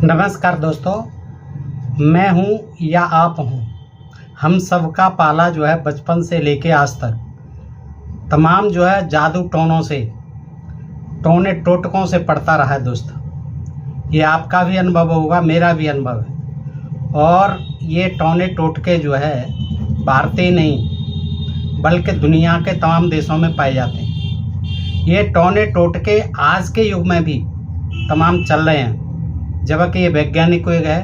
नमस्कार दोस्तों, मैं हूं या आप हूं, हम सबका पाला जो है बचपन से लेके आज तक तमाम जो है जादू टोनों से, टोने टोटकों से पड़ता रहा है दोस्त। ये आपका भी अनुभव होगा, मेरा भी अनुभव है। और ये टोने टोटके जो है भारतीय नहीं बल्कि दुनिया के तमाम देशों में पाए जाते हैं। ये टोने टोटके आज के युग में भी तमाम चल रहे हैं, जबकि ये वैज्ञानिक युग है।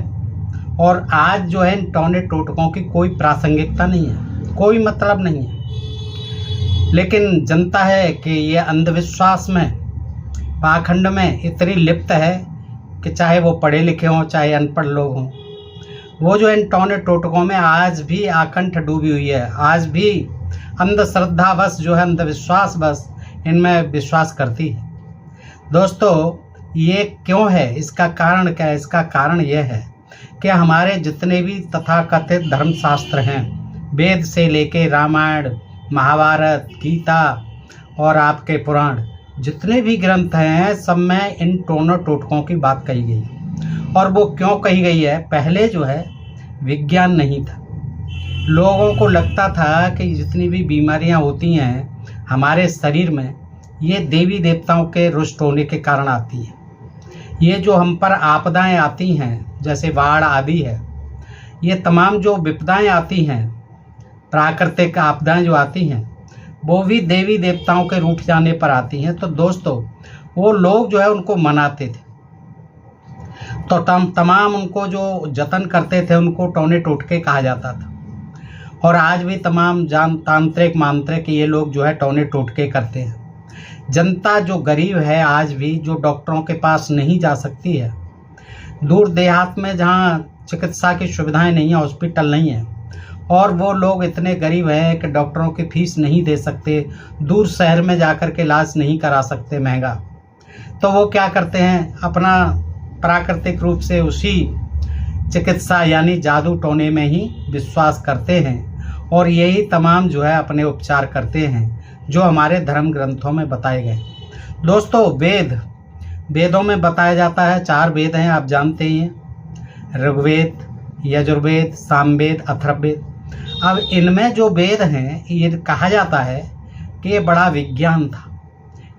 और आज जो है इन टोने टोटकों की कोई प्रासंगिकता नहीं है, कोई मतलब नहीं है। लेकिन जनता है कि ये अंधविश्वास में, पाखंड में इतनी लिप्त है कि चाहे वो पढ़े लिखे हों चाहे अनपढ़ लोग हों, वो जो इन टोने टोटकों में आज भी आकंठ डूबी हुई है। आज भी अंधश्रद्धा बस जो है, अंधविश्वास बस इनमें विश्वास करती है। दोस्तों, ये क्यों है, इसका कारण क्या है? इसका कारण यह है कि हमारे जितने भी तथाकथित धर्मशास्त्र हैं, वेद से लेके रामायण, महाभारत, गीता और आपके पुराण, जितने भी ग्रंथ हैं, सब में इन टोनों टोटकों की बात कही गई है। और वो क्यों कही गई है? पहले जो है विज्ञान नहीं था। लोगों को लगता था कि जितनी भी बीमारियां होती हैं हमारे शरीर में, ये देवी देवताओं के रुष्ट होने के कारण आती हैं। ये जो हम पर आपदाएं आती हैं, जैसे बाढ़ आदि है, ये तमाम जो विपदाएं आती हैं, प्राकृतिक आपदाएं जो आती हैं, वो भी देवी देवताओं के रूठ जाने पर आती हैं। तो दोस्तों, वो लोग जो है उनको मनाते थे, तो तमाम उनको जो जतन करते थे उनको टोने टोटके कहा जाता था। और आज भी तमाम तांत्रिक मांत्रिक ये लोग जो है टोने टोटके करते हैं। जनता जो गरीब है, आज भी जो डॉक्टरों के पास नहीं जा सकती है, दूर देहात में जहाँ चिकित्सा की सुविधाएं नहीं है, हॉस्पिटल नहीं है, और वो लोग इतने गरीब हैं कि डॉक्टरों की फीस नहीं दे सकते, दूर शहर में जाकर के इलाज नहीं करा सकते महंगा, तो वो क्या करते हैं, अपना प्राकृतिक रूप से उसी चिकित्सा यानी जादू टोने में ही विश्वास करते हैं। और यही तमाम जो है अपने उपचार करते हैं जो हमारे धर्म ग्रंथों में बताए गए। दोस्तों, वेदों में बताया जाता है, 4 वेद हैं, आप जानते ही हैं, ऋग्वेद, यजुर्वेद, सामवेद, अथर्ववेद। अब इनमें जो वेद हैं, ये कहा जाता है कि ये बड़ा विज्ञान था,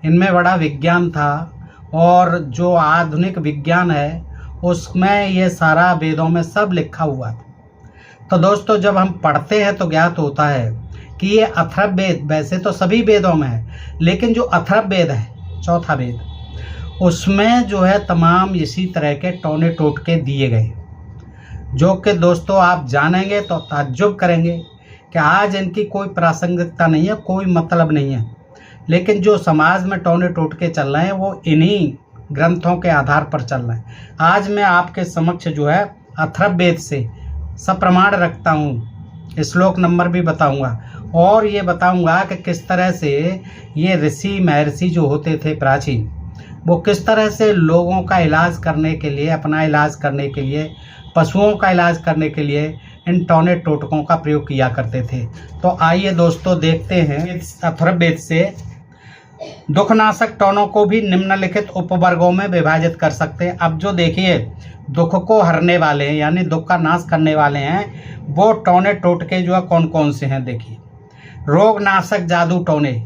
इनमें बड़ा विज्ञान था। और जो आधुनिक विज्ञान है उसमें ये सारा वेदों में सब लिखा हुआ था। तो दोस्तों, जब हम पढ़ते हैं तो ज्ञात होता है कि ये अथर्ववेद, वैसे तो सभी वेदों में है, लेकिन जो अथर्ववेद है, 4था वेद, उसमें जो है तमाम इसी तरह के टोने टोटके दिए गए, जो कि दोस्तों आप जानेंगे तो ताज्जुब करेंगे कि आज इनकी कोई प्रासंगिकता नहीं है, कोई मतलब नहीं है। लेकिन जो समाज में टोने टोटके चल रहे हैं वो इन्हीं ग्रंथों के आधार पर चल रहे हैं। आज मैं आपके समक्ष जो है अथर्ववेद से सप्रमाण रखता हूँ, श्लोक नंबर भी बताऊंगा, और ये बताऊंगा कि किस तरह से ये ऋषि महर्षि जो होते थे प्राचीन, वो किस तरह से लोगों का इलाज करने के लिए, अपना इलाज करने के लिए, पशुओं का इलाज करने के लिए इन टोने टोटकों का प्रयोग किया करते थे। तो आइए दोस्तों देखते हैं अथर्ववेद से। दुखनाशक टोनों को भी निम्नलिखित उपवर्गों में विभाजित कर सकते हैं। अब जो देखिए, दुख को हरने वाले हैं यानी दुख का नाश करने वाले हैं, वो टोने टोटके जो है कौन कौन से हैं देखिए। रोग नाशक जादू टोने,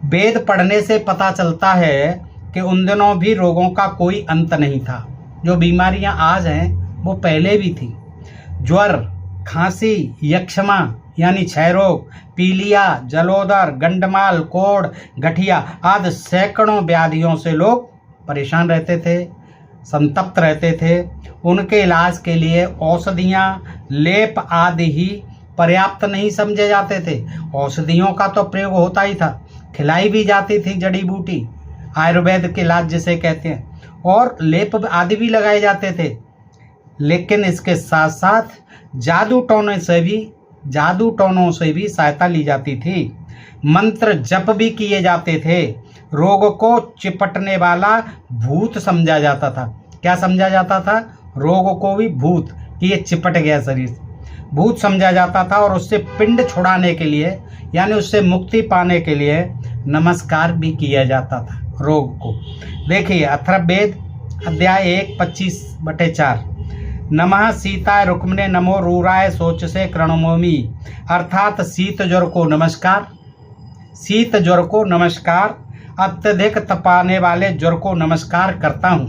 वेद पढ़ने से पता चलता है कि उन दिनों भी रोगों का कोई अंत नहीं था। जो बीमारियां आज हैं वो पहले भी थी। ज्वर, खांसी, यक्षमा यानी क्षय रोग, पीलिया, जलोदर, गंडमाल, कोढ़, गठिया आदि सैकड़ों व्याधियों से लोग परेशान रहते थे, संतप्त रहते थे। उनके इलाज के लिए औषधियाँ, लेप आदि ही पर्याप्त नहीं समझे जाते थे। औषधियों का तो प्रयोग होता ही था, खिलाई भी जाती थी जड़ी बूटी, आयुर्वेद के इलाज जिसे कहते हैं, और लेप आदि भी लगाए जाते थे। लेकिन इसके साथ साथ जादू टोनों से भी सहायता ली जाती थी। मंत्र जप भी किए जाते थे। रोग को चिपटने वाला भूत समझा जाता था। क्या समझा जाता था? रोग को भी भूत, कि ये चिपट गया शरीर से, भूत समझा जाता था। और उससे पिंड छुड़ाने के लिए यानी उससे मुक्ति पाने के लिए नमस्कार भी किया जाता था रोग को। देखिए, अथर्ववेद अध्याय 1 25/4। नमः सीताय रुक्मणे नमो रूराय सोच से कृणमोमि, अर्थात शीत ज्वर को नमस्कार। शीत ज्वर को नमस्कार, अत्यधिक तपाने वाले ज्वर को नमस्कार करता हूँ।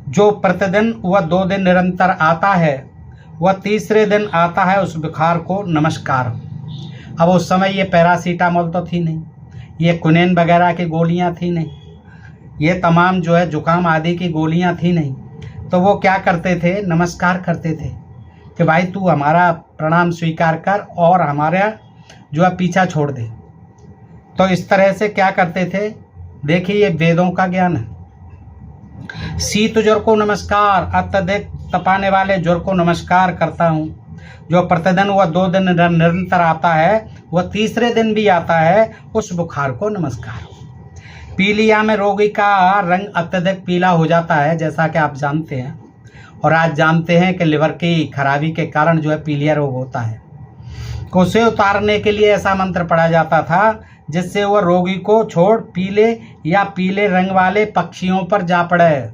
जो प्रतिदिन व 2 दिन निरंतर आता है, वह तीसरे दिन आता है, उस बुखार को नमस्कार। अब उस समय ये पैरासीटामोल तो थी नहीं, ये क्विनेन वगैरह की गोलियाँ थी नहीं, ये तमाम जो है जुकाम आदि की गोलियाँ थी नहीं। तो वो क्या करते थे, नमस्कार करते थे कि भाई तू हमारा प्रणाम स्वीकार कर और हमारा जो है पीछा छोड़ दे। तो इस तरह से क्या करते थे, देखिए ये वेदों का ज्ञान है। शीत ज्वर को नमस्कार, अत्यधिक तपाने वाले ज्वर को नमस्कार करता हूँ। जो प्रतिदिन वह 2 दिन निरंतर आता है, वह तीसरे दिन भी आता है, उस बुखार को नमस्कार। पीलिया में रोगी का रंग अत्यधिक पीला हो जाता है, जैसा कि आप जानते हैं, और आज जानते हैं कि लिवर की खराबी के कारण जो है पीलिया रोग होता है। उसे उतारने के लिए ऐसा मंत्र पढ़ा जाता था जिससे वह रोगी को छोड़ पीले या पीले रंग वाले पक्षियों पर जा पड़े।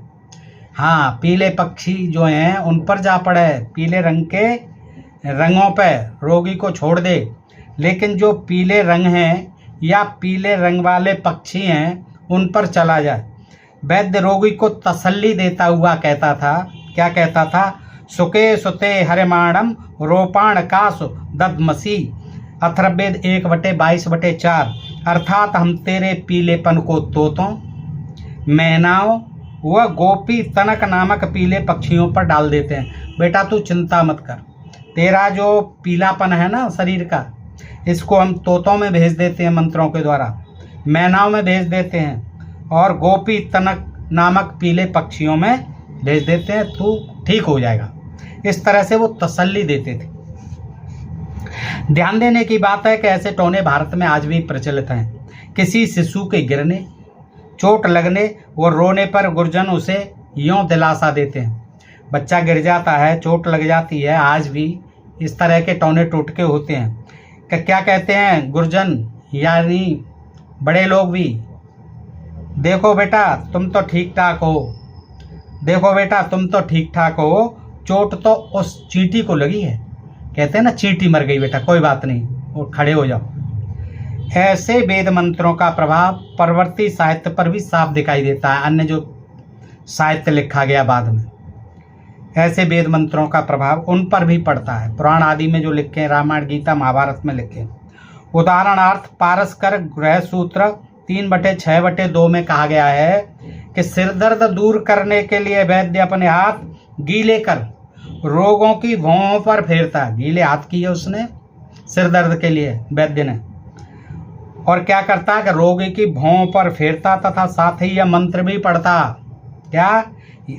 हाँ, पीले पक्षी जो हैं उन पर जा पड़े, पीले रंग के रंगों पर रोगी को छोड़ दे। लेकिन जो पीले रंग हैं या पीले रंग वाले पक्षी हैं उन पर चला जाए। वैद्य रोगी को तसल्ली देता हुआ कहता था, क्या कहता था, सुके सुते हरिमाणम रोपाण कासु ददमसी, अथर्ववेद 1/22/4। अर्थात हम तेरे पीलेपन को तोतों, मैनाओं व गोपी तनक नामक पीले पक्षियों पर डाल देते हैं। बेटा तू चिंता मत कर, तेरा जो पीलापन है ना शरीर का, इसको हम तोतों में भेज देते हैं मंत्रों के द्वारा, मैनाओं में भेज देते हैं और गोपी तनक नामक पीले पक्षियों में भेज देते हैं, तू ठीक हो जाएगा। इस तरह से वो तसल्ली देते थे। ध्यान देने की बात है कि ऐसे टोने भारत में आज भी प्रचलित हैं। किसी शिशु के गिरने, चोट लगने व रोने पर गुरुजन उसे यूं दिलासा देते हैं। बच्चा गिर जाता है, चोट लग जाती है, आज भी इस तरह के टोने टोटके होते हैं कि क्या कहते हैं गुरुजन यानी बड़े लोग भी, देखो बेटा तुम तो ठीक ठाक हो, देखो बेटा तुम तो ठीक ठाक हो, चोट तो उस चींटी को लगी है, कहते हैं ना चींटी मर गई बेटा, कोई बात नहीं, वो खड़े हो जाओ। ऐसे वेद मंत्रों का प्रभाव परवर्ती साहित्य पर भी साफ दिखाई देता है। अन्य जो साहित्य लिखा गया बाद में, ऐसे वेद मंत्रों का प्रभाव उन पर भी पड़ता है। पुराण आदि में जो लिखे हैं, रामायण गीता महाभारत में लिखे। उदाहरणार्थ पारस्कर गृह सूत्र 3/6/2 में कहा गया है कि सिरदर्द दूर करने के लिए वैद्य अपने हाथ गीले कर रोगों की भौहों पर फेरता। गीले हाथ किए उसने सिर दर्द के लिए वैद्य ने, और क्या करता कि रोगी की भौहों पर फेरता तथा साथ ही यह मंत्र भी पढ़ता, क्या,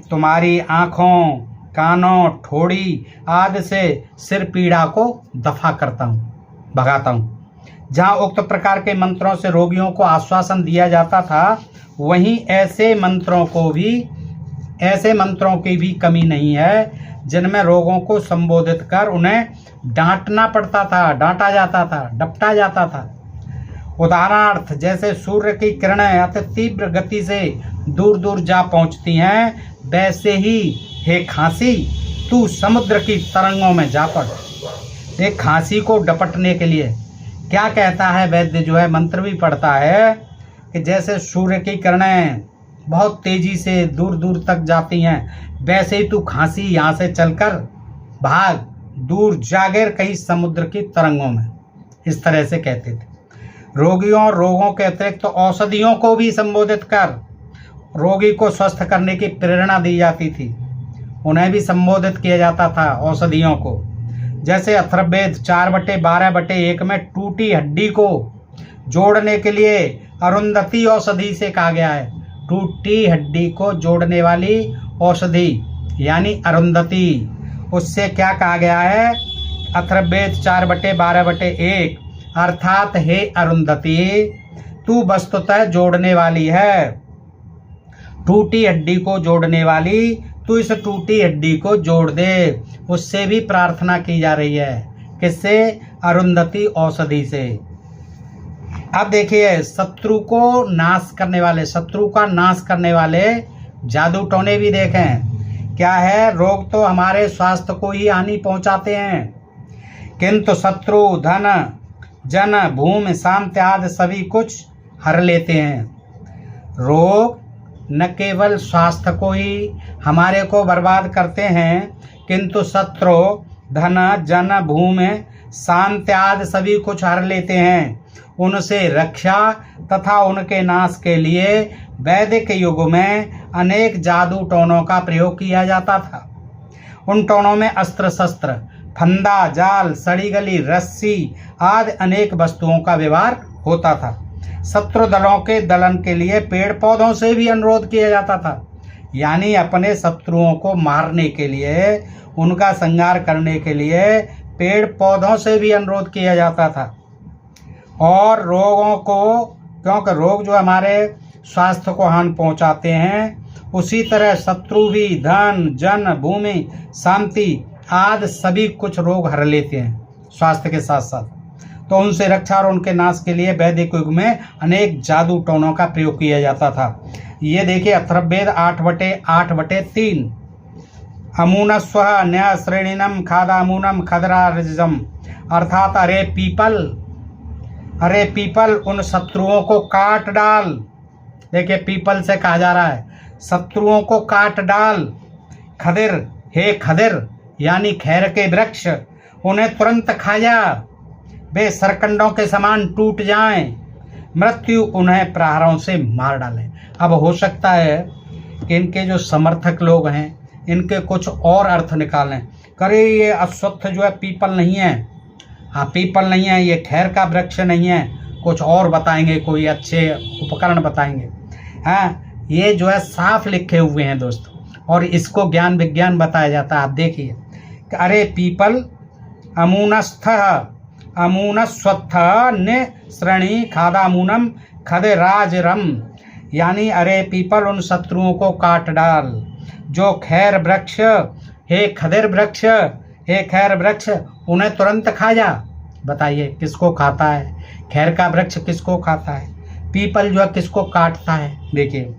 तुम्हारी आँखों, कानों, ठोड़ी आदि से सिर पीड़ा को दफा करता हूँ, भगाता हूँ। जहाँ उक्त प्रकार के मंत्रों से रोगियों को आश्वासन दिया जाता था, वहीं ऐसे मंत्रों की भी कमी नहीं है जिनमें रोगों को संबोधित कर उन्हें डांटना पड़ता था, डांटा जाता था, डपटा जाता था। उदाहरणार्थ जैसे सूर्य की किरणें अति तीव्र गति से दूर दूर जा पहुंचती हैं, वैसे ही हे खांसी तू समुद्र की तरंगों में जा पड़। एक खांसी को डपटने के लिए क्या कहता है वैद्य, जो है मंत्र भी पढ़ता है कि जैसे सूर्य की किरणें बहुत तेजी से दूर दूर तक जाती हैं, वैसे ही तू खांसी यहाँ से चलकर भाग, दूर जागिर कहीं समुद्र की तरंगों में। इस तरह से कहते थे। रोगियों और रोगों के अतिरिक्त तो औषधियों को भी संबोधित कर रोगी को स्वस्थ करने की प्रेरणा दी जाती थी, उन्हें भी संबोधित किया जाता था औषधियों को। जैसे अथर्ववेद 4/12/1 में टूटी हड्डी को जोड़ने के लिए अरुंधति औषधि से कहा गया है। टूटी हड्डी को जोड़ने वाली औषधि यानी अरुंधति, उससे क्या कहा गया है, अथर्ववेद 4/12/1, अर्थात हे अरुंधति तू वस्तुतः जोड़ने वाली है, टूटी हड्डी को जोड़ने वाली, तू इस टूटी हड्डी को जोड़ दे। उससे भी प्रार्थना की जा रही है, किससे, अरुंधति औषधि से। अब देखिए शत्रु को नाश करने वाले, शत्रु का नाश करने वाले जादू टोने भी देखे हैं। क्या है, रोग तो हमारे स्वास्थ्य को ही हानि पहुंचाते हैं, किंतु शत्रु धन जन भूमि शांति आदि सभी कुछ हर लेते हैं। रोग न केवल स्वास्थ्य को ही हमारे को बर्बाद करते हैं, किंतु शत्रु धन जन भूमि शांति आदि सभी कुछ हर लेते हैं। उनसे रक्षा तथा उनके नाश के लिए वैदिक युग में अनेक जादू टोनों का प्रयोग किया जाता था। उन टोनों में अस्त्र शस्त्र, फंदा, जाल, सड़ी गली रस्सी आदि अनेक वस्तुओं का व्यवहार होता था। शत्रु दलों के दलन के लिए पेड़ पौधों से भी अनुरोध किया जाता था, यानी अपने शत्रुओं को मारने के लिए, उनका संहार करने के लिए पेड़ पौधों से भी अनुरोध किया जाता था। और रोगों को, क्योंकि रोग जो हमारे स्वास्थ्य को हानि पहुंचाते हैं, उसी तरह शत्रु भी धन जन भूमि शांति आदि सभी कुछ रोग हर लेते हैं स्वास्थ्य के साथ साथ। तो उनसे रक्षा और उनके नाश के लिए वैदिक युग में अनेक जादू टोनों का प्रयोग किया जाता था। ये देखिए अथर्ववेद 8/8/3 अमूनस्व न्याय श्रेणीनम खादामूनम खदराजम, अर्थात अरे पीपल उन शत्रुओं को काट डाल। देखिए पीपल से कहा जा रहा है शत्रुओं को काट डाल। खदिर, हे खदिर यानी खैर के वृक्ष, उन्हें तुरंत खा जा, वे सरकंडों के समान टूट जाएं, मृत्यु उन्हें प्रहारों से मार डाले। अब हो सकता है कि इनके जो समर्थक लोग हैं इनके कुछ और अर्थ निकालें, करे ये अश्वत्थ जो है पीपल नहीं है, हाँ पीपल नहीं है, ये खैर का वृक्ष नहीं है, कुछ और बताएंगे, कोई अच्छे उपकरण बताएंगे। हाँ ये जो है साफ लिखे हुए हैं दोस्तों, और इसको ज्ञान विज्ञान बताया जाता है। आप देखिए, अरे पीपल अमूनस्वत्थ ने श्रेणी खादामूनम खदराजरम, यानी अरे पीपल उन शत्रुओं को काट डाल जो खैर वृक्ष, हे खदिर वृक्ष, हे खैर वृक्ष, उन्हें तुरंत खा जा। बताइए किसको खाता है? खैर का वृक्ष किसको खाता है? पीपल जो है किसको काटता है? देखिए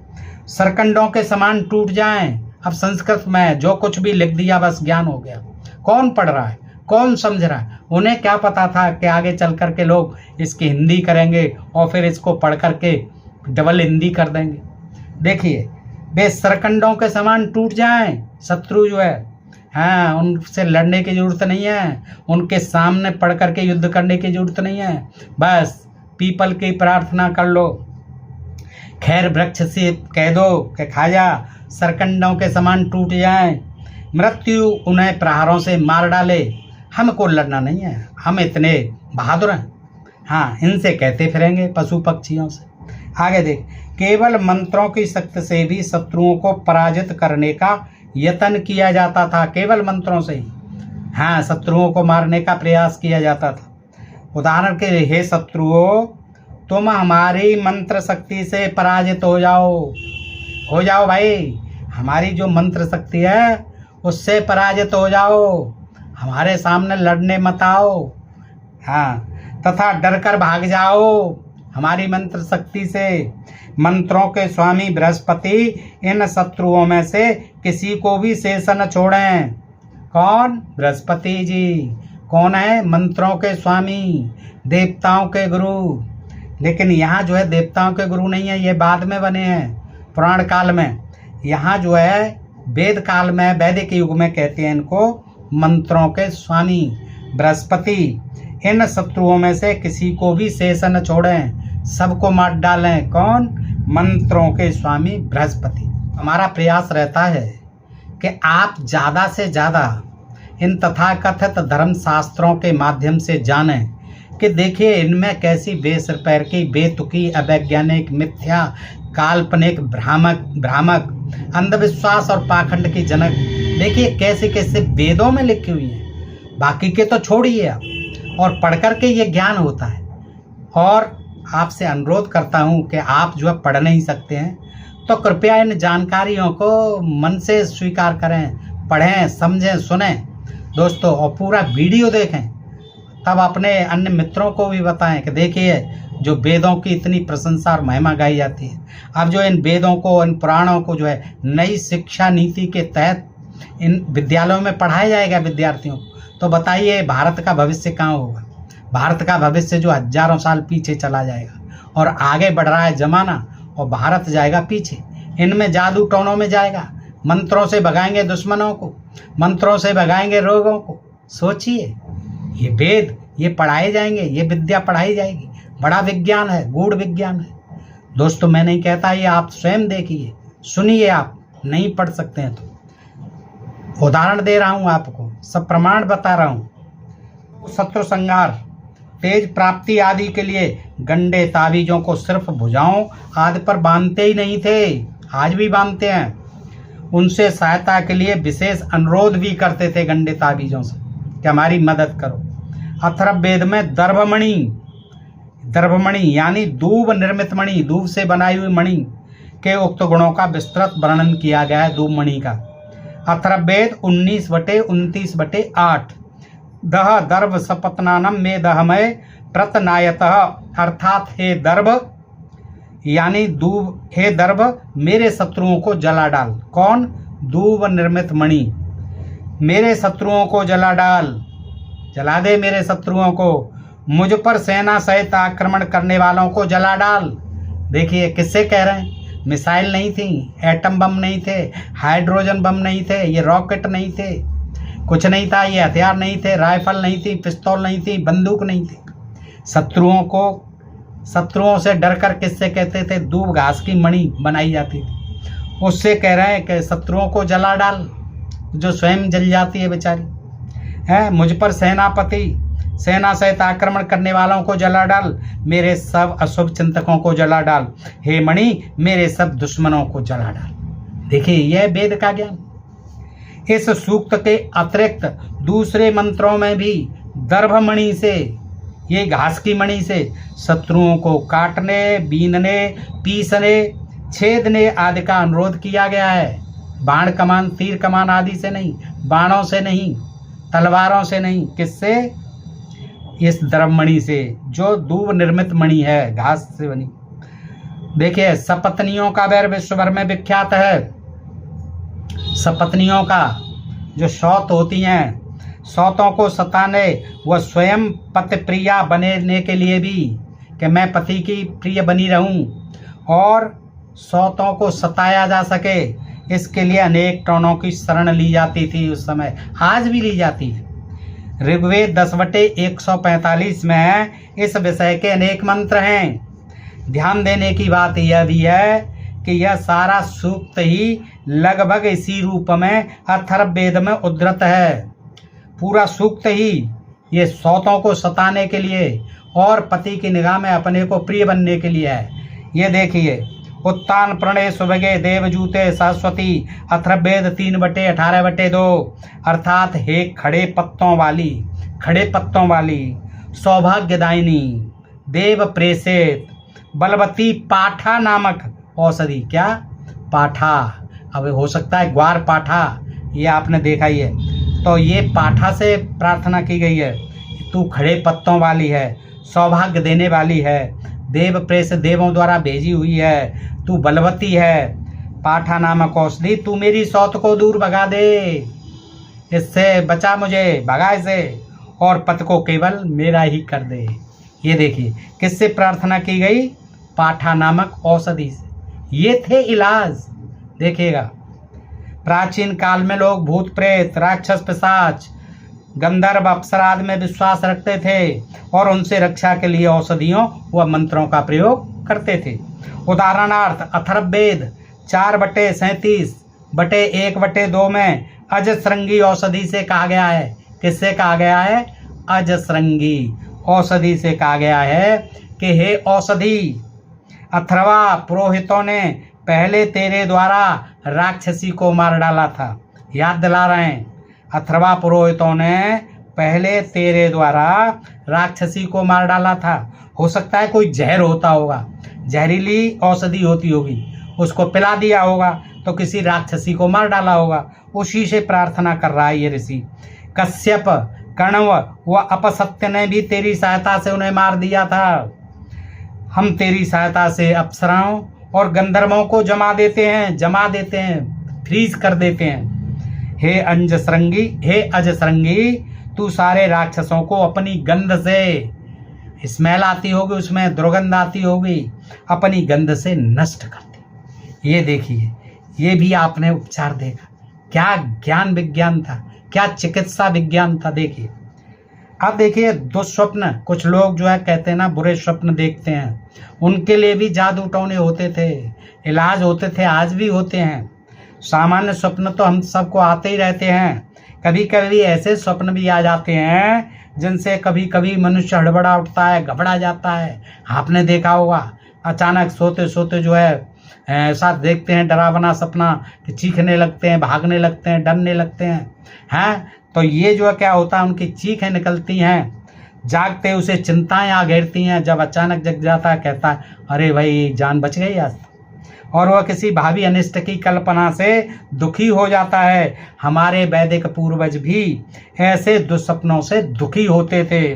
सरकंडों के समान टूट जाएं। अब संस्कृत में जो कुछ भी लिख दिया बस ज्ञान हो गया। कौन पढ़ रहा है, कौन समझ रहा है? उन्हें क्या पता था कि आगे चल कर के लोग इसकी हिंदी करेंगे और फिर इसको पढ़ कर के डबल हिंदी कर देंगे। देखिए वे सरकंडों के समान टूट जाएं, शत्रु जो है, हाँ उनसे लड़ने की जरूरत नहीं है, उनके सामने पढ़ कर के युद्ध करने की जरूरत नहीं है, बस पीपल की प्रार्थना कर लो, खैर वृक्ष से कह दो कि खा जा, सरकंडों के समान टूट जाएं, मृत्यु उन्हें प्रहारों से मार डाले। हमको लड़ना नहीं है, हम इतने बहादुर हैं, हाँ इनसे कहते फिरेंगे पशु पक्षियों से। आगे देख, केवल मंत्रों की शक्ति से भी शत्रुओं को पराजित करने का यत्न किया जाता था। केवल मंत्रों से ही हाँ शत्रुओं को मारने का प्रयास किया जाता था। उदाहरण के लिए, हे शत्रुओं तुम हमारी मंत्र शक्ति से पराजित हो जाओ भाई, हमारी जो मंत्र शक्ति है उससे पराजित हो जाओ, हमारे सामने लड़ने मत आओ, हाँ तथा डर कर भाग जाओ हमारी मंत्र शक्ति से। मंत्रों के स्वामी बृहस्पति इन शत्रुओं में से किसी को भी शेष न छोड़ें। कौन? बृहस्पति जी। कौन है? मंत्रों के स्वामी, देवताओं के गुरु। लेकिन यहाँ जो है देवताओं के गुरु नहीं है, ये बाद में बने हैं पुराण काल में। यहाँ जो है वेद काल में, वैदिक युग में कहते हैं इनको मंत्रों के स्वामी बृहस्पति। इन शत्रुओं में से किसी को भी शेष न छोड़ें, सबको मार डालें। कौन? मंत्रों के स्वामी बृहस्पति। हमारा प्रयास रहता है कि आप ज़्यादा से ज़्यादा इन तथाकथित धर्म शास्त्रों के माध्यम से जानें कि देखिए इनमें कैसी बेसर की, बेतुकी, अवैज्ञानिक, मिथ्या, काल्पनिक, भ्रामक, अंधविश्वास और पाखंड की जनक देखिए कैसे कैसे वेदों में लिखी हुई है। बाकी के तो छोड़िए आप, और पढ़ कर के ये ज्ञान होता है। और आपसे अनुरोध करता हूँ कि आप जो है पढ़ नहीं सकते हैं तो कृपया इन जानकारियों को मन से स्वीकार करें, पढ़ें, समझें, सुनें दोस्तों, और पूरा वीडियो देखें, तब अपने अन्य मित्रों को भी बताएं कि देखिए जो वेदों की इतनी प्रशंसा और महिमा गाई जाती है। अब जो इन वेदों को, इन पुराणों को जो है नई शिक्षा नीति के तहत इन विद्यालयों में पढ़ाया जाएगा विद्यार्थियों को, तो बताइए भारत का भविष्य कहाँ होगा। भारत का भविष्य जो हजारों साल पीछे चला जाएगा और आगे बढ़ रहा है ज़माना और भारत जाएगा पीछे। इनमें जादू टोनों में जाएगा, मंत्रों से भगाएंगे दुश्मनों को, मंत्रों से भगाएंगे रोगों को। सोचिए, ये वेद ये पढ़ाए जाएंगे, ये विद्या पढ़ाई जाएगी। बड़ा विज्ञान है, गूढ़ विज्ञान है दोस्तों। मैं नहीं कहता, ये आप स्वयं देखिए, सुनिए। आप नहीं पढ़ सकते हैं तो उदाहरण दे रहा हूँ आपको, सब प्रमाण बता रहा हूँ। शत्रु संहार, तेज प्राप्ति आदि के लिए गंडे ताबीजों को सिर्फ भुजाओं आदि पर बांधते ही नहीं थे, आज भी बांधते हैं। उनसे सहायता के लिए विशेष अनुरोध भी करते थे गंडे ताबीजों से कि हमारी मदद करो। अथर्ववेद में दर्भमणि, दर्भमणि यानी दूब निर्मित मणि, दूब से बनाई हुई मणि के उक्त गुणों का विस्तृत वर्णन किया गया है। दूब मणि का अथर्ववेद 19/29/8। दह दर्भ सपत्नानम में दहमय प्रतनायतः, अर्थात हे दर्भ यानी दूब, हे दर्भ मेरे शत्रुओं को जला डाल। कौन? दूब निर्मित मणि, मेरे शत्रुओं को जला डाल, जला दे मेरे शत्रुओं को। मुझ पर सेना सहित आक्रमण करने वालों को जला डाल। देखिए किससे कह रहे हैं? मिसाइल नहीं थी, एटम बम नहीं थे, हाइड्रोजन बम नहीं थे, ये रॉकेट नहीं थे, कुछ नहीं था, ये हथियार नहीं थे, राइफल नहीं थी, पिस्तौल नहीं थी, बंदूक नहीं थी। शत्रुओं से डरकर किससे कहते थे? दूब घास की मणि बनाई जाती थी, उससे कह रहे हैं कि शत्रुओं को जला डाल, जो स्वयं जल जाती है बेचारी है। मुझ पर सेना सहित आक्रमण करने वालों को जला डाल, मेरे सब अशुभ चिंतकों को जला डाल, हे मणि मेरे सब दुश्मनों को जला डाल। देखिए यह वेद का ज्ञान। इस सूक्त के अतिरिक्त दूसरे मंत्रों में भी दर्भमणि से, ये घास की मणि से शत्रुओं को काटने, बीनने, पीसने, छेदने आदि का अनुरोध किया गया है। बाण कमान, तीर कमान आदि से नहीं, बाणों से नहीं, तलवारों से नहीं, किससे? इस दर्भमणि से, जो दूब निर्मित मणि है, घास से बनी। देखिए सपत्नियों का वैर विश्व भर में विख्यात है। सपत्नियों का जो सौत होती हैं, सौतों को सताने व स्वयं पति प्रिया बनने के लिए भी, कि मैं पति की प्रिय बनी रहूं और सौतों को सताया जा सके, इसके लिए अनेक टोनों की शरण ली जाती थी उस समय, आज भी ली जाती है। ऋग्वेद 10/145 में इस विषय के अनेक मंत्र हैं। ध्यान देने की बात यह भी है कि यह सारा सूक्त ही लगभग इसी रूप में अथर्ववेद में उद्धृत है। पूरा सूक्त ही ये सौतों को सताने के लिए और पति की निगाह में अपने को प्रिय बनने के लिए है। ये देखिए, उत्तान प्रणय सुभगे देवजूते सरस्वती, अथर्ववेद 3/18/2, अर्थात हे खड़े पत्तों वाली सौभाग्यदायिनी देव प्रेषित बलवती पाठा नामक औषधि। क्या? पाठा। अब हो सकता है ग्वार पाठा, ये आपने देखा ही है। तो ये पाठा से प्रार्थना की गई है, तू खड़े पत्तों वाली है, सौभाग्य देने वाली है, देव प्रेस देवों द्वारा भेजी हुई है, तू बलवती है। पाठा नामक औषधि, तू मेरी सौत को दूर भगा दे, इससे बचा मुझे, भगा इसे, और पति को केवल मेरा ही कर दे। ये देखिए किससे प्रार्थना की गई? पाठा नामक औषधि से। ये थे इलाज। देखिएगा, प्राचीन काल में लोग भूत प्रेत, राक्षस, पिशाच, गंधर्व, अप्सरा आदि में विश्वास रखते थे और उनसे रक्षा के लिए औषधियों व मंत्रों का प्रयोग करते थे। उदाहरणार्थ अथर्ववेद 4/37/1/2 में अजश्रृंगी औषधि से कहा गया है। किससे कहा गया है? अजश्रृंगी औषधि से कहा गया है कि हे औषधि, अथर्वा पुरोहितों ने पहले तेरे द्वारा राक्षसी को मार डाला था। याद दिला रहे हैं, अथर्वा पुरोहितों ने पहले तेरे द्वारा राक्षसी को मार डाला था। हो सकता है कोई जहर होता होगा, जहरीली औषधि होती होगी, उसको पिला दिया होगा तो किसी राक्षसी को मार डाला होगा। उसी से प्रार्थना कर रहा है ये ऋषि। कश्यप, कण्व व अपसत्य ने भी तेरी सहायता से उन्हें मार दिया था। हम तेरी सहायता से अप्सराओं और गंधर्वों को जमा देते हैं, फ्रीज कर देते हैं। हे अजसरंगी, तू सारे राक्षसों को अपनी गंध से, स्मेल आती होगी उसमें, दुर्गंध आती होगी, अपनी गंध से नष्ट कर दे। ये देखिए, ये भी आपने उपचार देखा, क्या ज्ञान विज्ञान था, क्या चिकित्सा विज्ञान था। देखिए, अब देखिए दुस्वप्न, कुछ लोग जो है कहते हैं ना बुरे स्वप्न देखते हैं, उनके लिए भी जादू टोने होते थे, इलाज होते थे, आज भी होते हैं। सामान्य स्वप्न तो हम सबको आते ही रहते हैं, कभी कभी ऐसे स्वप्न भी आ जाते हैं जिनसे कभी कभी मनुष्य हड़बड़ा उठता है, घबरा जाता है। आपने देखा होगा, अचानक सोते सोते जो है ऐसा देखते हैं डरावना सपना कि चीखने लगते हैं, भागने लगते हैं, डरने लगते हैं। तो ये जो है क्या होता है, उनकी चीखें निकलती हैं, जागते उसे चिंताएं आ घेरती हैं। जब अचानक जग जाता है, कहता है अरे भाई जान बच गई आज, और वह किसी भावी अनिष्ट की कल्पना से दुखी हो जाता है। हमारे वैदिक पूर्वज भी ऐसे दुस्सपनों से दुखी होते थे।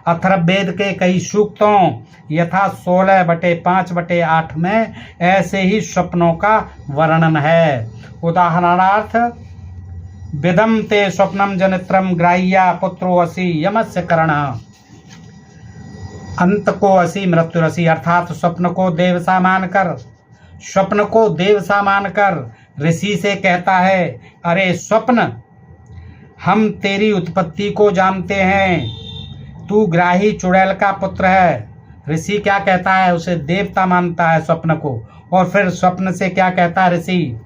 अथर्ववेद के कई सूक्तों यथा 16/5/8 में ऐसे ही स्वप्नों का वर्णन है। उदाहरणार्थ, विदम ते स्वप्नम जनित्रम ग्राह्या पुत्रो असि यमस्य करणः अंत को असि मृत्युरसि, अर्थात स्वप्न को देवसा मानकर ऋषि से कहता है, अरे स्वप्न, हम तेरी उत्पत्ति को जानते हैं, तू ग्राही चुड़ैल का पुत्र है। ऋषि क्या कहता है, उसे देवता मानता है स्वप्न को। और फिर स्वप्न से क्या कहता है ऋषि,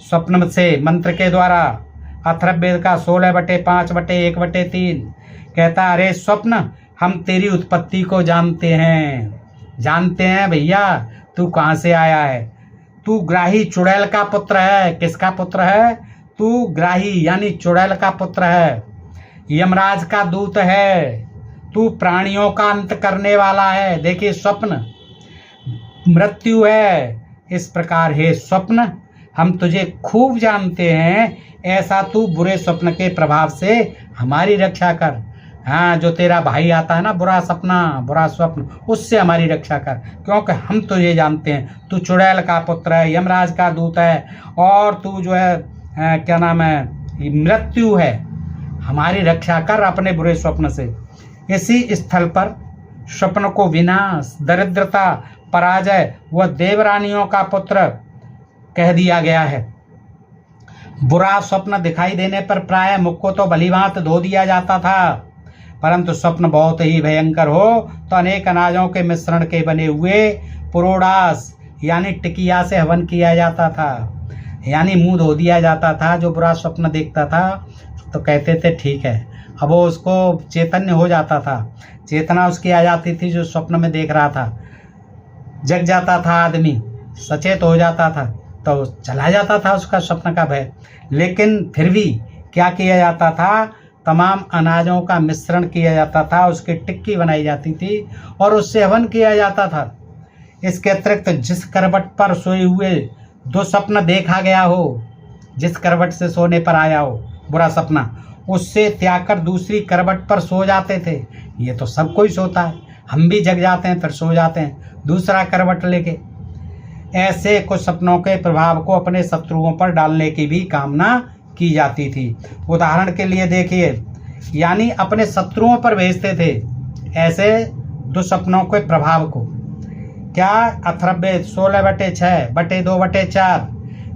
स्वप्न से मंत्र के द्वारा, अथर्ववेद का 16/5/1/3 कहता है, अरे स्वप्न, हम तेरी उत्पत्ति को जानते हैं भैया, तू कहाँ से आया है। तू ग्राही चुड़ैल का पुत्र है। किसका पुत्र है? तू ग्राही यानी चुड़ैल का पुत्र है, यमराज का दूत है, तू प्राणियों का अंत करने वाला है। देखिए, स्वप्न मृत्यु है। इस प्रकार हे स्वप्न, हम तुझे खूब जानते हैं, ऐसा तू बुरे स्वप्न के प्रभाव से हमारी रक्षा कर। हाँ, जो तेरा भाई आता है ना बुरा स्वप्न, उससे हमारी रक्षा कर, क्योंकि हम तुझे जानते हैं, तू चुड़ैल का पुत्र है, यमराज का दूत है, और तू जो है क्या नाम है, मृत्यु है। हमारी रक्षा कर अपने बुरे स्वप्न से। इसी स्थल पर स्वप्न को विनाश, दरिद्रता, पराजय व देवरानियों का पुत्र कह दिया गया है। बुरा स्वप्न दिखाई देने पर प्राय मुख को तो भलीभांत धो दिया जाता था, परंतु स्वप्न बहुत ही भयंकर हो तो अनेक अनाजों के मिश्रण के बने हुए पुरोडास यानी टिकिया से हवन किया जाता था, यानी मुंह धो दिया जाता था। जो बुरा स्वप्न देखता था तो कहते थे ठीक है, अब वो उसको चैतन्य हो जाता था, चेतना उसकी आ जाती थी, जो स्वप्न में देख रहा था, जग जाता था आदमी, सचेत हो जाता था, तो चला जाता था उसका स्वप्न का भय। लेकिन फिर भी क्या किया जाता था, तमाम अनाजों का मिश्रण किया जाता था, उसकी टिक्की बनाई जाती थी और उससे हवन किया जाता था। इसके अतिरिक्त जिस करवट पर सोए हुए दो स्वप्न देखा गया हो, जिस करवट से सोने पर आया हो बुरा सपना, उससे त्याग कर दूसरी करवट पर सो जाते थे। ये तो सब कोई सोता है, हम भी जग जाते हैं फिर सो जाते हैं दूसरा करवट लेके। ऐसे कुछ सपनों के प्रभाव को अपने शत्रुओं पर डालने की भी कामना की जाती थी। उदाहरण के लिए देखिए, यानी अपने शत्रुओं पर भेजते थे ऐसे दुस्वप्नों के प्रभाव को। क्या? अथर्ववेद 16/6/2/4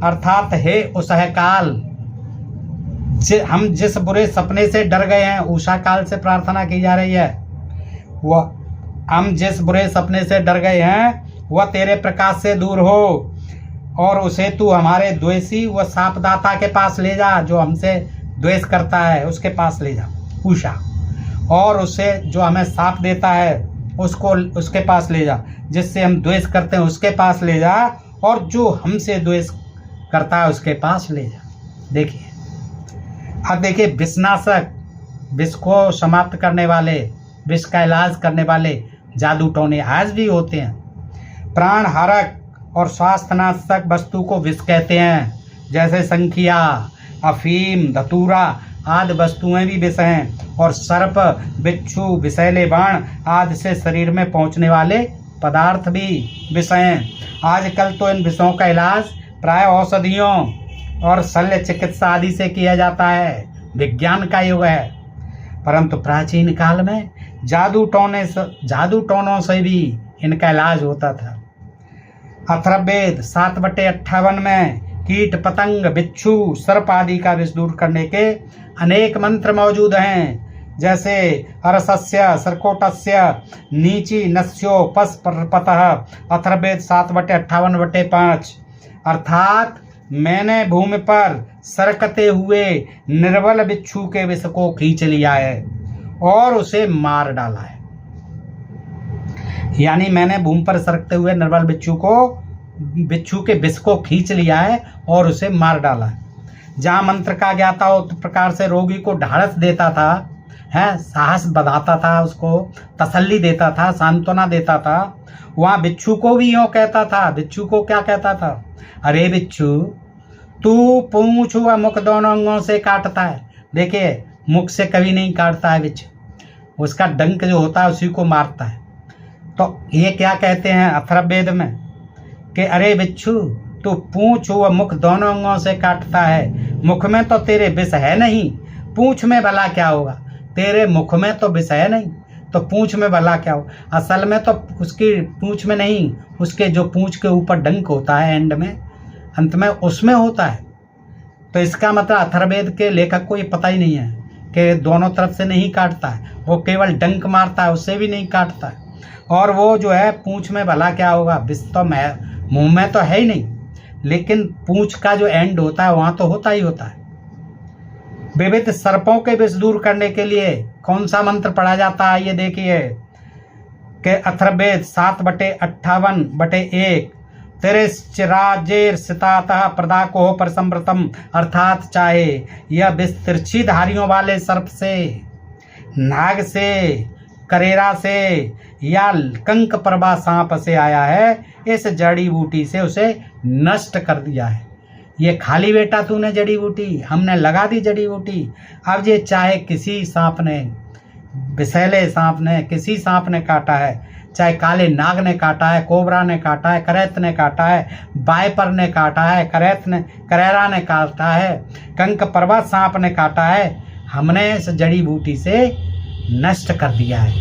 अर्थात हे उसह काल, हम जिस बुरे सपने से डर गए हैं, उषा काल से प्रार्थना की जा रही है, वह हम जिस बुरे सपने से डर गए हैं वह तेरे प्रकाश से दूर हो, और उसे तू हमारे द्वेषी व शापदाता के पास ले जा, जो हमसे द्वेष करता है उसके पास ले जा उषा, और उसे जो हमें शाप देता है उसको उसके पास ले जा, जिससे हम द्वेष करते हैं उसके पास ले जा, और जो हमसे द्वेष करता है उसके पास ले जा। देखिए, अब देखिए, विषनाशक, विष को समाप्त करने वाले, विष का इलाज करने वाले जादू टोने आज भी होते हैं। प्राण हारक और स्वास्थ्यनाशक वस्तु को विष कहते हैं, जैसे संखिया, अफीम, धतूरा आदि वस्तुएं भी विष हैं, और सर्प, बिच्छू, विषैले बाण आदि से शरीर में पहुंचने वाले पदार्थ भी विष हैं। आजकल तो इन विषयों का इलाज प्राय औषधियों और शल्य चिकित्सा आदि से किया जाता है। विज्ञान का युग है। परंतु प्राचीन काल में जादू टोनों से भी इनका इलाज होता था। अथर्ववेद 7/58 में कीट पतंग बिच्छू सर्प आदि का विष दूर करने के अनेक मंत्र मौजूद हैं, जैसे अरसस्य सर्कोटस्य नीची नस्यो पस परपतः। अथर्ववेद 7/58/5 अर्थात मैंने भूमि पर सरकते हुए निर्बल बिच्छू के विष को खींच लिया है और उसे मार डाला है। यानी मैंने भूमि पर सरकते हुए निर्बल बिच्छू के विष को खींच लिया है और उसे मार डाला है। जहाँ मंत्र का ज्ञाता हो उस प्रकार से रोगी को ढाढ़स देता था, है साहस बढ़ाता था, उसको तसल्ली देता था, सांत्वना देता था, वहाँ बिच्छू को भी यूँ कहता था। बिच्छू को क्या कहता था? अरे बिच्छू, तू पूंछ व मुख दोनों अंगों से काटता है। देखिए, मुख से कभी नहीं काटता है बिच्छू, उसका डंक जो होता है उसी को मारता है। तो ये क्या कहते हैं अथर्ववेद में कि अरे बिच्छू, तू पूंछ व मुख दोनों अंगों से काटता है। मुख में तो तेरे विष है नहीं, पूंछ में भला क्या होगा? तेरे मुख में तो विष है नहीं, तो पूंछ में भला क्या हो? असल में तो उसकी पूंछ में नहीं, उसके जो पूंछ के ऊपर डंक होता है एंड में, अंत में, उसमें होता है। तो इसका मतलब अथर्ववेद के लेखक को ये पता ही नहीं है कि दोनों तरफ से नहीं काटता है, वो केवल डंक मारता है, उससे भी नहीं काटता है। और वो जो है पूंछ में भला क्या होगा? विष तो मुंह में तो है ही नहीं, लेकिन पूंछ का जो एंड होता है वहाँ तो होता ही होता है। विविध सर्पों के विष दूर करने के लिए कौन सा मंत्र पढ़ा जाता है? ये देखिए कि अथर्ववेद 7/58/1 तिरश्चिराजेर सितातः प्रदाको परिसंवृतम, अर्थात चाहे यह विष तिरछी धारियों वाले सर्प से, नाग से, करेरा से या कंक प्रभा सांप से आया है, इस जड़ी बूटी से उसे नष्ट कर दिया है। ये खाली बेटा तूने जड़ी बूटी, हमने लगा दी जड़ी बूटी। अब ये चाहे किसी सांप ने, विषैले सांप ने, किसी सांप ने काटा है, चाहे काले नाग ने काटा है, कोबरा ने काटा है, करैत ने काटा है, बायपर ने काटा है, करेरा ने काटा है, कंक प्रभा सांप ने काटा है, हमने इस जड़ी बूटी से नष्ट कर दिया है।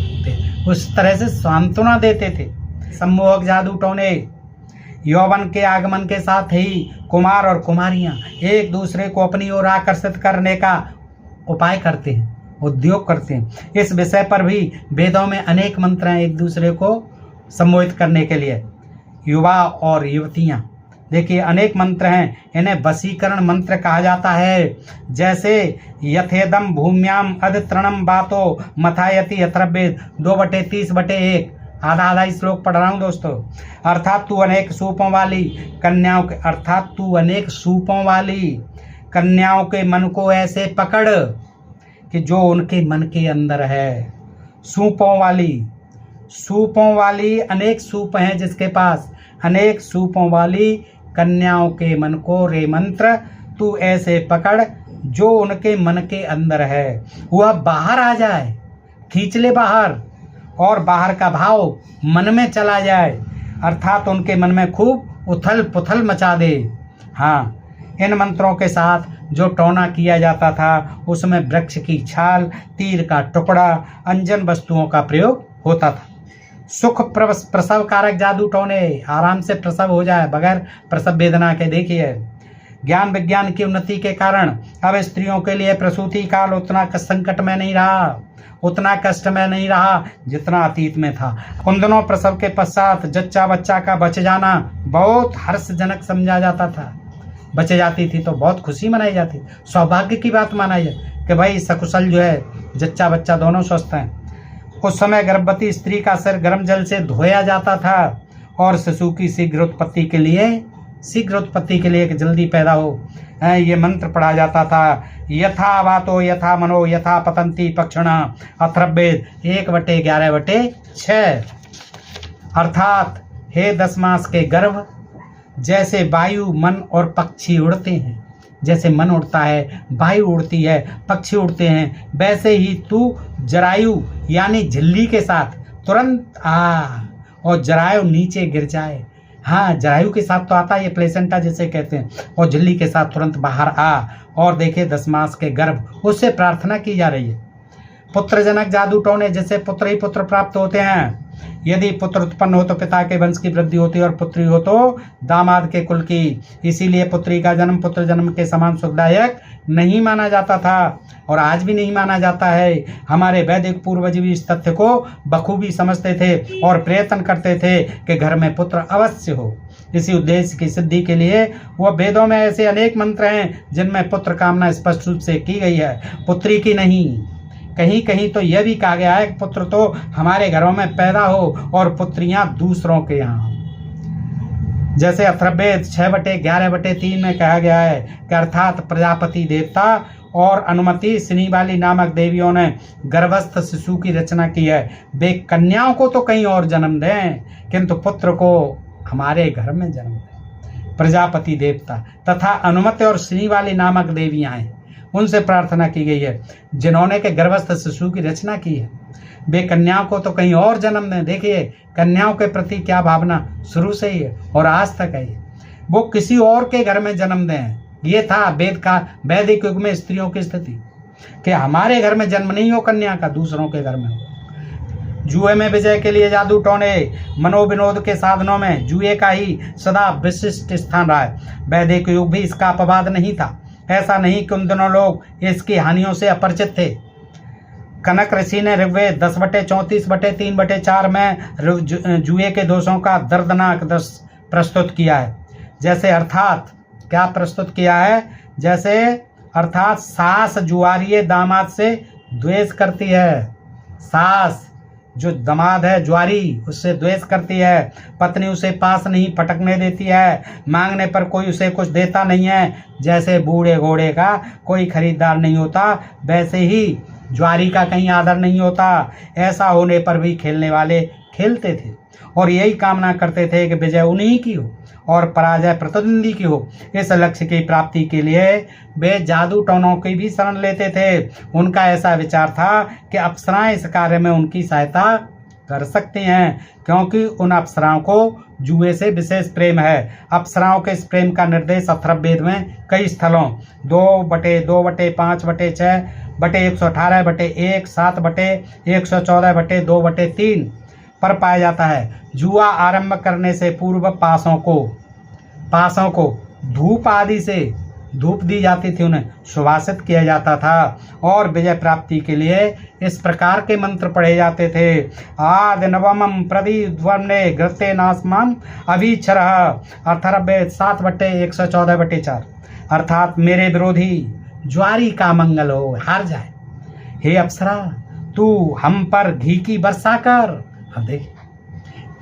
उस तरह से सांत्वना देते थे। सम्मोहक जादू टोने यौवन के आगमन के साथ ही कुमार और कुमारियां एक दूसरे को अपनी ओर आकर्षित करने का उपाय करते हैं, उद्योग करते हैं। इस विषय पर भी वेदों में अनेक मंत्र हैं एक दूसरे को सम्मोहित करने के लिए। युवा और युवतियां, देखिए अनेक मंत्र हैं, इन्हें वशीकरण मंत्र कहा जाता है। जैसे यथेदम भूम्याम अधितृणम बातो मथायति अथर्ववेद 2/30/1, आधा श्लोक पढ़ रहा हूँ दोस्तों। अर्थात तू अनेक सूपों वाली कन्याओं के मन को ऐसे पकड़ कि जो उनके मन के अंदर है। सूपों वाली अनेक सूप हैं जिसके पास, अनेक सूपों वाली कन्याओं के मन को रे मंत्र तू ऐसे पकड़ जो उनके मन के अंदर है, वह बाहर आ जाए, खींच ले बाहर, और बाहर का भाव मन में चला जाए, अर्थात उनके मन में खूब उथल पुथल मचा दे। हाँ, इन मंत्रों के साथ जो टोना किया जाता था उसमें वृक्ष की छाल, तीर का टुकड़ा, अंजन वस्तुओं का प्रयोग होता था। सुख प्रसव कारक जादू टोने, आराम से प्रसव हो जाए बगैर प्रसव वेदना के। देखिए, ज्ञान विज्ञान की उन्नति के कारण अब स्त्रियों के लिए प्रसूति काल उतना संकट में नहीं रहा, उतना कष्ट में नहीं रहा जितना अतीत में था। कुंदनों प्रसव के पश्चात जच्चा बच्चा का बच जाना बहुत हर्षजनक समझा जाता था। बच जाती थी तो बहुत खुशी मनाई जाती, सौभाग्य की बात माना जाए कि भाई सकुशल जो है जच्चा बच्चा दोनों स्वस्थ हैं। उस समय गर्भवती स्त्री का सिर गर्म जल से धोया जाता था और शिशु की शीघ्र उत्पत्ति के लिए कि जल्दी पैदा हो, ये मंत्र पढ़ा जाता था। यथा वातो यथा मनो यथा पतंती पक्षिणा, अथर्ववेद 1/11/6। अर्थात हे 10 मास के गर्भ, जैसे वायु मन और पक्षी उड़ते हैं, जैसे मन उड़ता है, वायु उड़ती है, पक्षी उड़ते हैं, वैसे ही तू जरायु यानी झिल्ली के साथ तुरंत आ और जरायु नीचे गिर जाए। हाँ, जरायु के साथ तो आता है ये प्लेसेंटा जिसे कहते हैं, और झिल्ली के साथ तुरंत बाहर आ, और देखिए 10 मास के गर्भ, उससे प्रार्थना की जा रही है। पुत्रजनक जादू टोने, जिससे पुत्र ही पुत्र प्राप्त होते हैं। यदि पुत्र उत्पन्न हो तो पिता के वंश की वृद्धि होती है, और पुत्री हो तो दामाद के कुल की। इसीलिए पुत्री का जन्म पुत्र जन्म के समान सुखदायक नहीं माना जाता था, और आज भी नहीं माना जाता है। हमारे वैदिक पूर्वज भी इस तथ्य को बखूबी समझते थे और प्रयत्न करते थे कि घर में पुत्र अवश्य हो। इसी उद्देश्य की सिद्धि के लिए वह वेदों में ऐसे अनेक मंत्र हैं जिनमें पुत्र कामना स्पष्ट रूप से की गई है, पुत्री की नहीं। कहीं कहीं तो यह भी कहा गया है कि पुत्र तो हमारे घरों में पैदा हो और पुत्रियां दूसरों के यहाँ। जैसे अथर्ववेद 6/11/3 में कहा गया है कि अर्थात प्रजापति देवता और अनुमति सिनीबाली नामक देवियों ने गर्भस्थ शिशु की रचना की है। वे कन्याओं को तो कहीं और जन्म दें, किंतु पुत्र को हमारे घर में जन्म दें। प्रजापति देवता तथा अनुमति और सिनीबाली नामक देवियां हैं, उनसे प्रार्थना की गई है जिन्होंने के गर्भस्थ शिशु की रचना की है। वे कन्याओं को तो कहीं और जन्म दें। देखिए कन्याओं के प्रति क्या भावना शुरू से ही है और आज तक है, वो किसी और के घर में जन्म दें। ये था वैदिक युग में स्त्रियों की स्थिति कि हमारे घर में जन्म नहीं हो कन्या का, दूसरों के घर में हो। जुए में विजय के लिए जादू टोने मनोविनोद के साधनों में जुए का ही सदा विशिष्ट स्थान रहा है। वैदिक युग भी इसका अपवाद नहीं था। ऐसा नहीं कि उन दिनों लोग इसकी हानियों से अपरिचित थे। कनक ऋषि ने ऋग्वेद 10/34/3/4 में जुए के दोषों का दर्दनाक प्रस्तुत किया है। जैसे अर्थात क्या प्रस्तुत किया है? जैसे अर्थात सास जुआरी दामाद से द्वेष करती है। सास जो दामाद है जुआरी, उससे द्वेष करती है। पत्नी उसे पास नहीं फटकने देती है। मांगने पर कोई उसे कुछ देता नहीं है। जैसे बूढ़े घोड़े का कोई खरीदार नहीं होता, वैसे ही जुआरी का कहीं आदर नहीं होता। ऐसा होने पर भी खेलने वाले खेलते थे और यही कामना करते थे कि विजय उन्हीं की हो और पराजय प्रतिद्वंदी की हो। इस लक्ष्य की प्राप्ति के लिए वे जादू टोनों की भी शरण लेते थे। उनका ऐसा विचार था कि अप्सराएं इस कार्य में उनकी सहायता कर सकती हैं, क्योंकि उन अप्सराओं को जुए से विशेष प्रेम है। अप्सराओं के इस प्रेम का निर्देश अथर्ववेद में कई स्थलों 2/2/5/6/118/1 7/114/2/3 पर पाया जाता है। जुआ आरंभ करने से पूर्व पासों को धूप आदि से धूप दी जाती थी, उन्हें सुवासित किया जाता था और विजय प्राप्ति के लिए इस प्रकार के मंत्र पढ़े जाते थे। आदि नवमम प्रदीध्वने घृते नास्मम अभिक्षरः। अथर्ववेद 7/114/4 अर्थात मेरे विरोधी ज्वारी का मंगल हो, हार जाए। हे अप्सरा तू हम पर घी की वर्षा कर। अब देखिए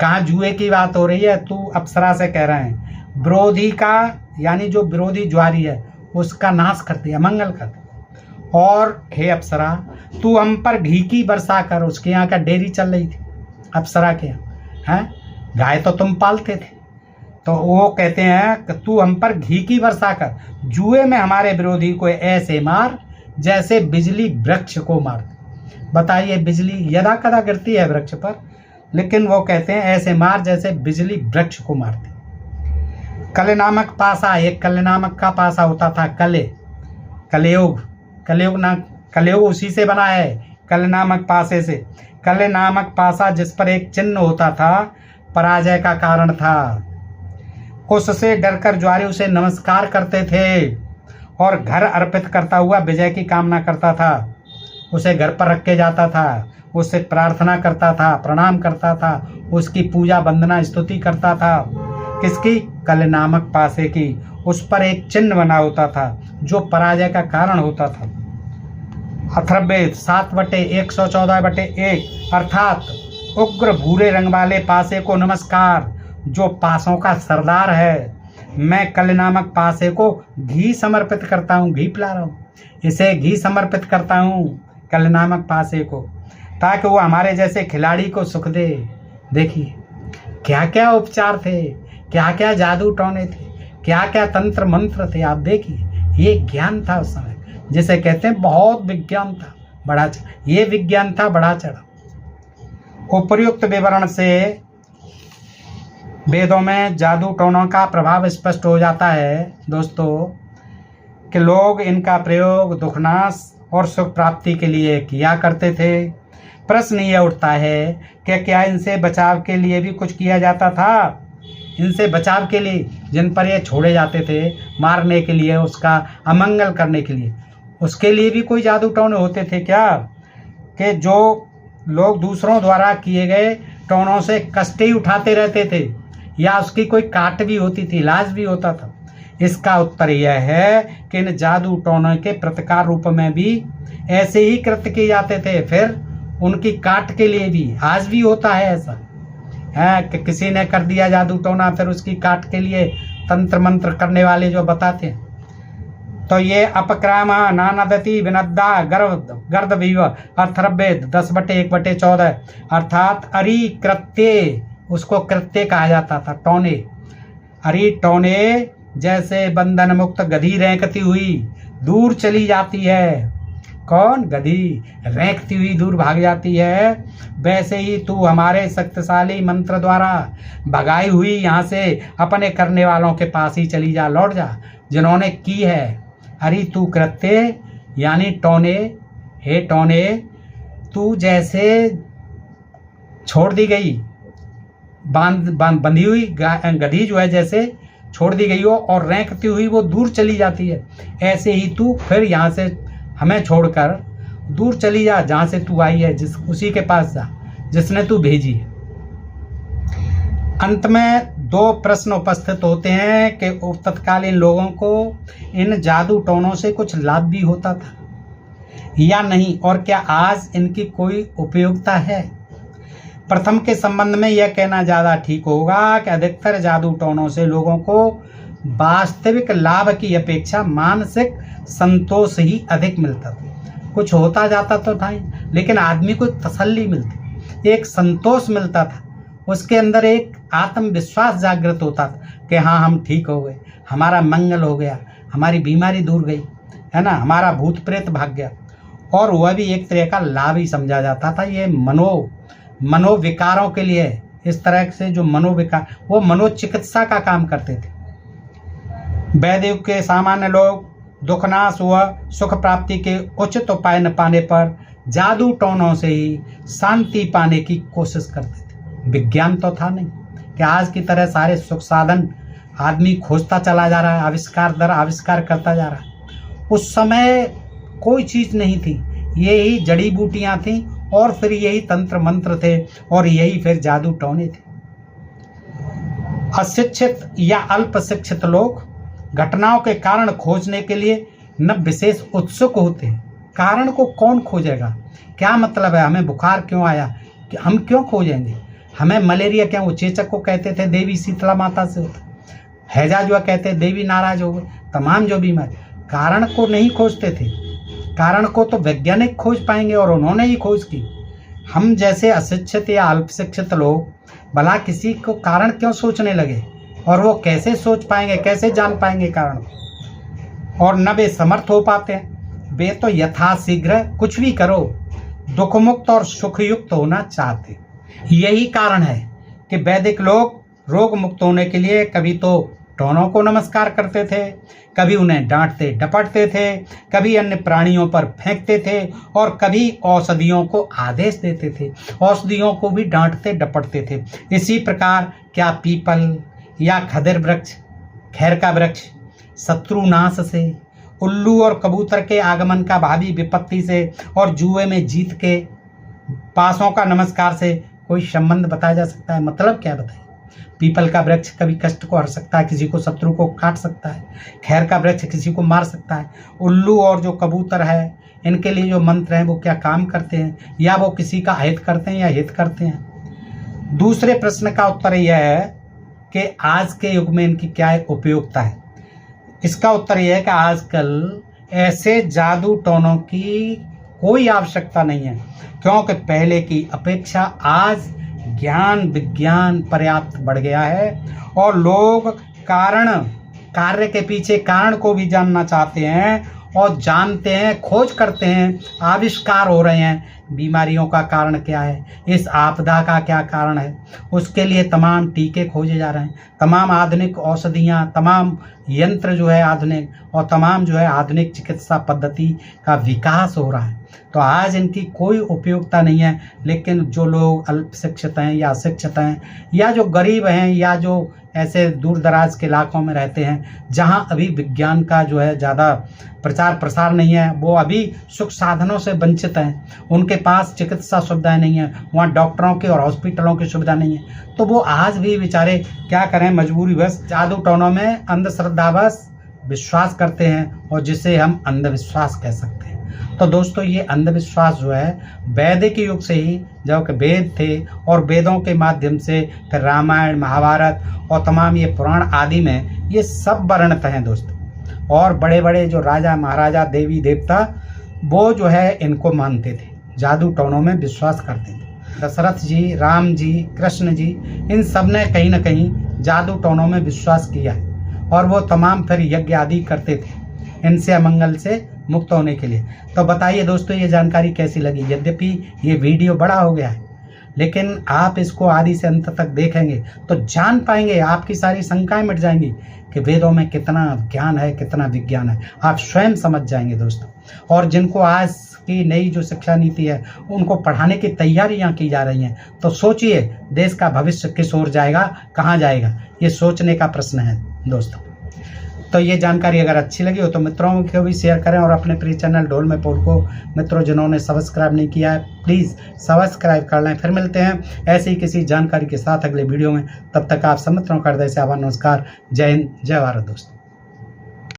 कहाँ जुए की बात हो रही है, तू अप्सरा से कह रहे हैं। विरोधी का यानी जो विरोधी ज्वारी है उसका नाश करती है, मंगल करती। और हे अप्सरा तू हम पर घी की वर्षा कर। उसके यहाँ का डेयरी चल रही थी अप्सरा के यहाँ, हैं गाय तो तुम पालते थे, तो वो कहते हैं कि तू हम पर घी की वर्षा कर। जुए में हमारे विरोधी को ऐसे मार जैसे बिजली वृक्ष को मारती। बताइए बिजली यदा कदा गिरती है वृक्ष पर, लेकिन वो कहते हैं ऐसे मार जैसे बिजली वृक्ष को मारती। कल नामक पासा, एक कल नामक का पासा होता था। कलयुग उसी से बना है, कल नामक पासे से। कल नामक पासा जिस पर एक चिन्ह होता था, पराजय का कारण था। उससे डरकर ज्वारी उसे नमस्कार करते थे और घर अर्पित करता हुआ विजय की कामना करता था। उसे घर पर रख के जाता था, उससे प्रार्थना करता था, प्रणाम करता था, उसकी पूजा वंदना स्तुति करता था। किसकी? कल नामक पासे की। उस पर एक चिन्ह बना होता था जो पराजय का कारण होता था। अथर्ववेद 7/114/1 अर्थात उग्र भूरे रंग वाले पासे को नमस्कार, जो पासों का सरदार है। मैं कल नामक पासे को घी समर्पित करता हूँ, घी पिला रहा हूँ, इसे घी समर्पित करता हूँ कल नामक पासे को, ताकि वो हमारे जैसे खिलाड़ी को सुख दे। देखिए क्या क्या उपचार थे, क्या क्या जादू टोने थे, क्या क्या तंत्र मंत्र थे। आप देखिए ये ज्ञान था उस समय, जिसे कहते हैं बहुत विज्ञान था, ये विज्ञान था बढ़ा चढ़ा। उपर्युक्त विवरण से वेदों में जादू टोनों का प्रभाव स्पष्ट हो जाता है दोस्तों कि लोग इनका प्रयोग दुखनाश और सुख प्राप्ति के लिए किया करते थे। प्रश्न ये उठता है कि क्या इनसे बचाव के लिए भी कुछ किया जाता था? इनसे बचाव के लिए जिन पर ये छोड़े जाते थे मारने के लिए, उसका अमंगल करने के लिए, उसके लिए भी कोई जादू टोने होते थे क्या? कि जो लोग दूसरों द्वारा किए गए टोनों से कष्ट ही उठाते रहते थे या उसकी कोई काट भी होती थी, इलाज भी होता था? इसका उत्तर यह है कि इन जादू टोनों के प्रतिकार रूप में भी ऐसे ही कृत्य किए जाते थे। फिर उनकी काट के लिए भी आज भी होता है ऐसा है कि किसी ने कर दिया जादू टोना, फिर उसकी काट के लिए तंत्र मंत्र करने वाले जो बताते हैं। तो ये अपक्राम नानदति विनद्दा गर्द विव अर्थरभ्य 10/1/14 अर्थात अरि कृत्य, उसको कृत्य कहा जाता था। टोने, अरि टोने जैसे बंधन मुक्त गधी रेंकती हुई दूर चली जाती है। कौन? गधी रेंकती हुई दूर भाग जाती है, वैसे ही तू हमारे शक्तिशाली मंत्र द्वारा भगाई हुई यहाँ से अपने करने वालों के पास ही चली जा, लौट जा जिन्होंने की है। अरे तू कृत्य यानी टोने, हे टोने, तू जैसे छोड़ दी गई बंधी हुई गधी जो है जैसे छोड़ दी गई हो और रेंकती हुई वो दूर चली जाती है, ऐसे ही तू फिर यहाँ से हमें छोड़कर दूर चली जा जहाँ से तू आई है, उसी के पास जा जिसने तू भेजी है। अंत में दो प्रश्न उपस्थित होते हैं कि तत्कालीन लोगों को इन जादू टोनों से कुछ लाभ भी होता था या नहीं, और क्या आज इनकी कोई उपयोगिता है? प्रथम के संबंध में यह कहना ज़्यादा ठीक होगा कि अधिकतर जादू टोनों से लोगों को वास्तविक लाभ की अपेक्षा मानसिक संतोष ही अधिक मिलता था। कुछ होता जाता तो था लेकिन आदमी को तसल्ली मिलती, एक संतोष मिलता था, उसके अंदर एक आत्मविश्वास जागृत होता था कि हाँ हम ठीक हो गए, हमारा मंगल हो गया, हमारी बीमारी दूर गई है ना, हमारा भूत प्रेत भाग गया। और वह भी एक तरह का लाभ ही समझा जाता था। ये मनोविकारों के लिए इस तरह से जो मनोविकार, वो मनोचिकित्सा का काम करते थे। वैद्य युग के सामान्य लोग दुखनाश व सुख प्राप्ति के उचित उपाय न पाने पर जादू टोनों से ही शांति पाने की कोशिश करते थे। विज्ञान तो था नहीं कि आज की तरह सारे सुख साधन आदमी खोजता चला जा रहा है, आविष्कार दर आविष्कार करता जा रहा है। उस समय कोई चीज़ नहीं थी, यही जड़ी बूटियाँ थीं और फिर यही तंत्र मंत्र थे और यही फिर जादू टोने थे। अशिक्षित या अल्प शिक्षित लोग घटनाओं के कारण खोजने के लिए न विशेष उत्सुक होते हैं। कारण को कौन खोजेगा? क्या मतलब है हमें बुखार क्यों आया, कि हम क्यों खोजेंगे? हमें मलेरिया क्यों? चेचक को कहते थे देवी शीतला माता से होता, हैजा जो कहते हैं देवी नाराज हो गए, तमाम जो बीमारी, कारण को नहीं खोजते थे। कारण को तो वैज्ञानिक खोज पाएंगे और उन्होंने ही खोज की। हम जैसे अशिक्षित या अल्प शिक्षित लोग भला किसी को कारण क्यों सोचने लगे, और वो कैसे सोच पाएंगे, कैसे जान पाएंगे कारण को? और न वे समर्थ हो पाते हैं, वे तो यथाशीघ्र कुछ भी करो दुख मुक्त और सुखयुक्त होना चाहते। यही कारण है कि वैदिक लोग रोग मुक्त होने के लिए कभी तो टोनों को नमस्कार करते थे, कभी उन्हें डांटते डपटते थे, कभी अन्य प्राणियों पर फेंकते थे और कभी औषधियों को आदेश देते थे, औषधियों को भी डांटते डपटते थे। इसी प्रकार क्या पीपल या खदिर वृक्ष, खैर का वृक्ष शत्रुनाश से, उल्लू और कबूतर के आगमन का भावी विपत्ति से और जुए में जीत के पासों का नमस्कार से कोई संबंध बताया जा सकता है? मतलब क्या बताइए? पीपल का वृक्ष कभी कष्ट को हर सकता है, किसी को शत्रु को काट सकता है। खैर का वृक्ष किसी को मार सकता है। उल्लू और जो कबूतर है, इनके लिए जो मंत्र हैं वो क्या काम करते हैं, या वो किसी का अहित करते हैं या हित करते हैं? दूसरे प्रश्न का उत्तर यह है कि आज के युग में इनकी क्या उपयोगिता है। इसका उत्तर यह है कि आजकल ऐसे जादू टोनों की कोई आवश्यकता नहीं है, क्योंकि पहले की अपेक्षा आज ज्ञान विज्ञान पर्याप्त बढ़ गया है और लोग कार्य के पीछे कारण को भी जानना चाहते हैं और जानते हैं, खोज करते हैं, आविष्कार हो रहे हैं बीमारियों का कारण क्या है, इस आपदा का क्या कारण है। उसके लिए तमाम टीके खोजे जा रहे हैं, तमाम आधुनिक औषधियाँ, तमाम यंत्र जो है आधुनिक, और तमाम जो है आधुनिक चिकित्सा पद्धति का विकास हो रहा है। तो आज इनकी कोई उपयोगिता नहीं है। लेकिन जो लोग अल्प शिक्षित हैं या अशिक्षित हैं या जो गरीब हैं या जो ऐसे दूर दराज के इलाकों में रहते हैं जहां अभी विज्ञान का जो है ज़्यादा प्रचार प्रसार नहीं है, वो अभी सुख साधनों से वंचित हैं, उनके पास चिकित्सा सुविधाएं नहीं है, वहाँ डॉक्टरों की और हॉस्पिटलों की सुविधा नहीं है, तो वो आज भी बेचारे क्या करें, मजबूरीवश जादू टोनों में अंधश्रद्धावश विश्वास करते हैं, और जिसे हम अंधविश्वास कह सकते हैं। तो दोस्तों ये अंधविश्वास जो है वैदिक युग से ही, जब वेद थे और वेदों के माध्यम से फिर रामायण महाभारत और तमाम ये पुराण आदि में ये सब वर्णित हैं दोस्तों। और बड़े बड़े जो राजा महाराजा देवी देवता वो जो है इनको मानते थे, जादू टोनों में विश्वास करते थे। दशरथ जी, राम जी, कृष्ण जी, इन सब ने कहीं ना कहीं जादू टोनों में विश्वास किया है, और वो तमाम फिर यज्ञ आदि करते थे इनसे अमंगल से मुक्त होने के लिए। तो बताइए दोस्तों ये जानकारी कैसी लगी। यद्यपि ये वीडियो बड़ा हो गया है, लेकिन आप इसको आदि से अंत तक देखेंगे तो जान पाएंगे, आपकी सारी शंकाएं मिट जाएंगी कि वेदों में कितना ज्ञान है, कितना विज्ञान है, आप स्वयं समझ जाएंगे दोस्तों। और जिनको आज की नई जो शिक्षा नीति है उनको पढ़ाने की तैयारियां की जा रही हैं, तो सोचिए देश का भविष्य किस ओर जाएगा, कहाँ जाएगा, ये सोचने का प्रश्न है दोस्तों। तो ये जानकारी अगर अच्छी लगी हो तो मित्रों को भी शेयर करें, और अपने प्रिय चैनल ढोल में पोल को मित्रों जिन्होंने सब्सक्राइब नहीं किया है प्लीज़ सब्सक्राइब कर लें। फिर मिलते हैं ऐसी ही किसी जानकारी के साथ अगले वीडियो में। तब तक आप सब मित्रों का हृदय से आभार, नमस्कार, जय हिंद, जय भारत दोस्तों।